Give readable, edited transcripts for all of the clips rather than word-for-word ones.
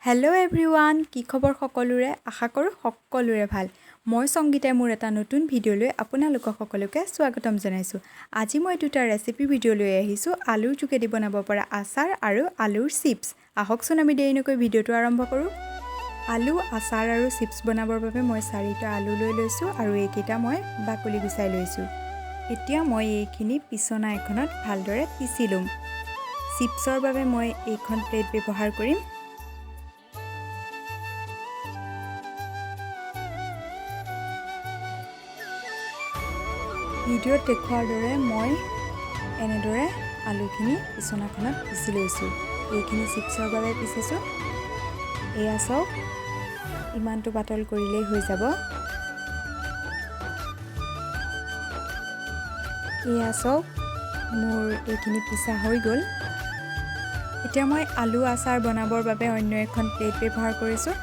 Hello' everyone, কি খবৰ সকলোৰে? আশা কৰোঁ সকলোৰে ভাল। মই সংগীতাই মোৰ এটা নতুন ভিডিঅ'লৈ আপোনালোকক সকলোকে স্বাগতম জনাইছোঁ। আজি মই দুটা ৰেচিপি ভিডিঅ' লৈ আহিছোঁ, আলুৰ যোগেদি বনাব পৰা আচাৰ আৰু আলুৰ চিপছ। আহকচোন আমি দেৰি নকৰি ভিডিঅ'টো আৰম্ভ কৰোঁ। আলু, আচাৰ আৰু চিপছ বনাবৰ বাবে মই 4টা আলু লৈ লৈছোঁ আৰু এইকেইটা মই বাকলি গুচাই লৈছোঁ। এতিয়া মই এইখিনি পিছনা এখনত ভালদৰে পিচি ল'ম। চিপছৰ বাবে মই এইখন প্লেট ব্যৱহাৰ কৰিম। ভিডিঅ'ত দেখুৱাৰ দৰে মই এনেদৰে আলুখিনি পিছনাখনত পিচি লৈছোঁ। এইখিনি চিপছৰ বাবে পিচিছোঁ। এয়া চাওক, ইমানটো পাতল কৰিলেই হৈ যাব। এয়া চাওক, মোৰ এইখিনি পিচা হৈ গ'ল। এতিয়া মই আলু আচাৰ বনাবৰ বাবে অন্য এখন প্লেট ব্যৱহাৰ কৰিছোঁ।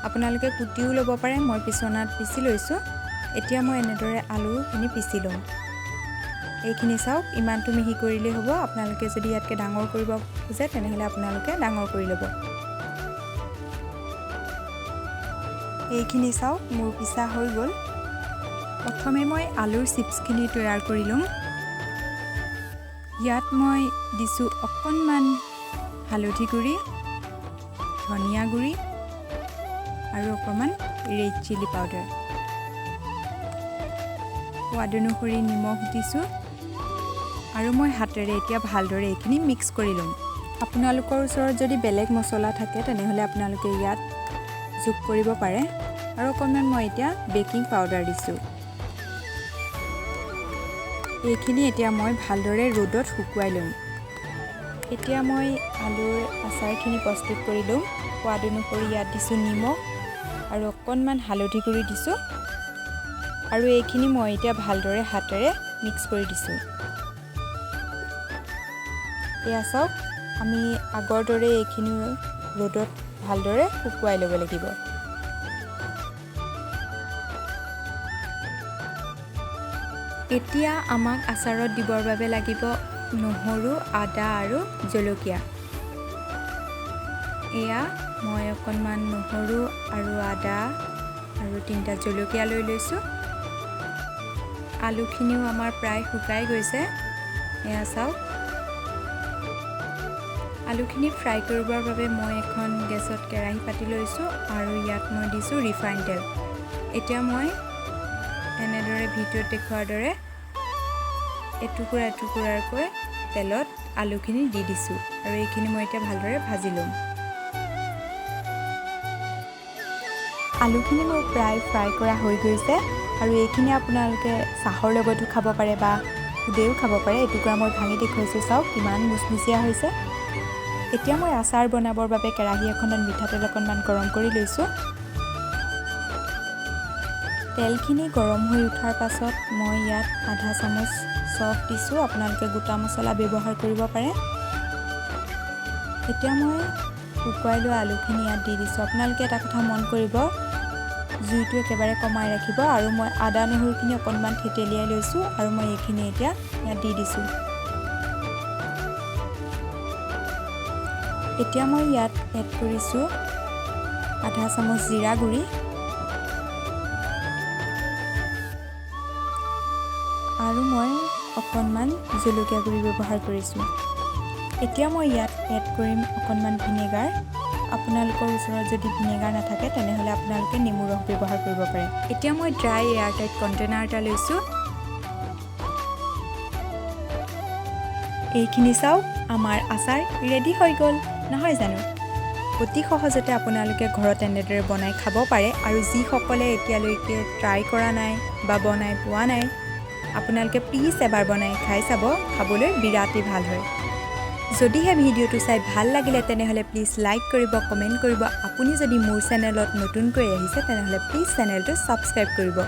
আপোনালোকে কুটিও ল'ব পাৰে, মই পিছনাত পিচি লৈছোঁ। এতিয়া মই এনেদৰে আলুখিনি পিচি ল'ম। এইখিনি চাওক, ইমানটো মিহি কৰিলেই হ'ব। আপোনালোকে যদি ইয়াতকৈ ডাঙৰ কৰিব খোজে তেনেহ'লে আপোনালোকে ডাঙৰ কৰি ল'ব। এইখিনি চাওক, মোৰ পিচা হৈ গ'ল। প্ৰথমে মই আলুৰ চিপছখিনি তৈয়াৰ কৰি ল'ম। ইয়াত মই দিছোঁ অকণমান হালধি গুড়ি, ধনিয়া গুড়ি আৰু অকণমান ৰেড চিলি পাউডাৰ। সোৱাদ অনুসৰি নিমখ দিছোঁ আৰু মই হাতেৰে এতিয়া ভালদৰে এইখিনি মিক্স কৰি ল'ম। আপোনালোকৰ ওচৰত যদি বেলেগ মছলা থাকে তেনেহ'লে আপোনালোকে ইয়াত যোগ কৰিব পাৰে। আৰু অকণমান মই এতিয়া বেকিং পাউডাৰ দিছোঁ। এইখিনি এতিয়া মই ভালদৰে ৰ'দত শুকুৱাই ল'ম। এতিয়া মই আলুৰ আচাৰখিনি প্ৰস্তুত কৰি ল'ম। সোৱাদ অনুসৰি ইয়াত দিছোঁ নিমখ আৰু অকণমান হালধি গুড়ি দিছোঁ আৰু এইখিনি মই এতিয়া ভালদৰে হাতেৰে মিক্স কৰি দিছোঁ। এয়া চাওক, আমি আগৰ দৰে এইখিনি ৰ'দত ভালদৰে শুকুৱাই ল'ব লাগিব। এতিয়া আমাক আচাৰত দিবৰ বাবে লাগিব নহৰু, আদা আৰু জলকীয়া। এয়া মই অকণমান নহৰু আৰু আদা আৰু 3টা জলকীয়া লৈ লৈছোঁ। আলুখিনিও আমাৰ প্ৰায় শুকাই গৈছে। এয়া চাওক, আলুখিনি ফ্ৰাই কৰিবৰ বাবে মই এখন গেছত কেৰাহী পাতি লৈছোঁ আৰু ইয়াত মই দিছোঁ ৰিফাইন তেল। এতিয়া মই এনেদৰে ভিডিঅ'ত দেখুৱাৰ দৰে এটুকুৰা এটুকুৰাকৈ তেলত আলুখিনি দি দিছোঁ আৰু এইখিনি মই এতিয়া ভালদৰে ভাজি ল'ম। আলুখিনি মোৰ প্ৰায় ফ্ৰাই কৰা হৈ গৈছে আৰু এইখিনি আপোনালোকে চাহৰ লগতো খাব পাৰে বা সুদেও খাব পাৰে। এটুকুৰা মই ভাঙি দেখুৱাইছোঁ, চাওক কিমান মুচমুচীয়া হৈছে। এতিয়া মই আচাৰ বনাবৰ বাবে কেৰাহী এখনত মিঠাতেল অকণমান গৰম কৰি লৈছোঁ। তেলখিনি গৰম হৈ উঠাৰ পাছত মই ইয়াত আধা চামুচ চফ দিছোঁ। আপোনালোকে গোটা মছলা ব্যৱহাৰ কৰিব পাৰে। এতিয়া মই শুকুৱাই লোৱা আলুখিনি ইয়াত দি দিছোঁ। আপোনালোকে এটা কথা মন কৰিব, জুইটো একেবাৰে কমাই ৰাখিব। আৰু মই আদা নহৰুখিনি অকণমান থেতেলিয়াই লৈছোঁ আৰু মই এইখিনি এতিয়া ইয়াত দি দিছোঁ। এতিয়া মই ইয়াত এড কৰিছোঁ আধা চামুচ জিৰা গুড়ি আৰু মই অকণমান জলকীয়া গুড়ি ব্যৱহাৰ কৰিছোঁ। এতিয়া মই ইয়াত এড কৰিম অকণমান ভিনেগাৰ। আপোনালোকৰ ওচৰত যদি ভিনেগাৰ নাথাকে তেনেহ'লে আপোনালোকে নেমু ৰস ব্যৱহাৰ কৰিব পাৰে। এতিয়া মই ড্ৰাই এয়াৰটাইট কণ্টেইনাৰ এটা লৈছোঁ। এইখিনি চাওক, আমাৰ আচাৰ ৰেডি হৈ গ'ল, নহয় জানো? অতি সহজতে আপোনালোকে ঘৰত এনেদৰে বনাই খাব পাৰে। আৰু যিসকলে এতিয়ালৈকে ট্ৰাই কৰা নাই বা বনাই পোৱা নাই, আপোনালোকে প্লিজ এবাৰ বনাই খাই চাব, খাবলৈ বিৰাটেই ভাল হয়। যদিহে ভিডিঅ'টো চাই ভাল লাগিলে তেনেহ'লে প্লিজ লাইক কৰিব, কমেণ্ট কৰিব। আপুনি যদি মোৰ চেনেলত নতুনকৈ আহিছে তেনেহ'লে প্লিজ চেনেলটো ছাবস্ক্ৰাইব কৰিব।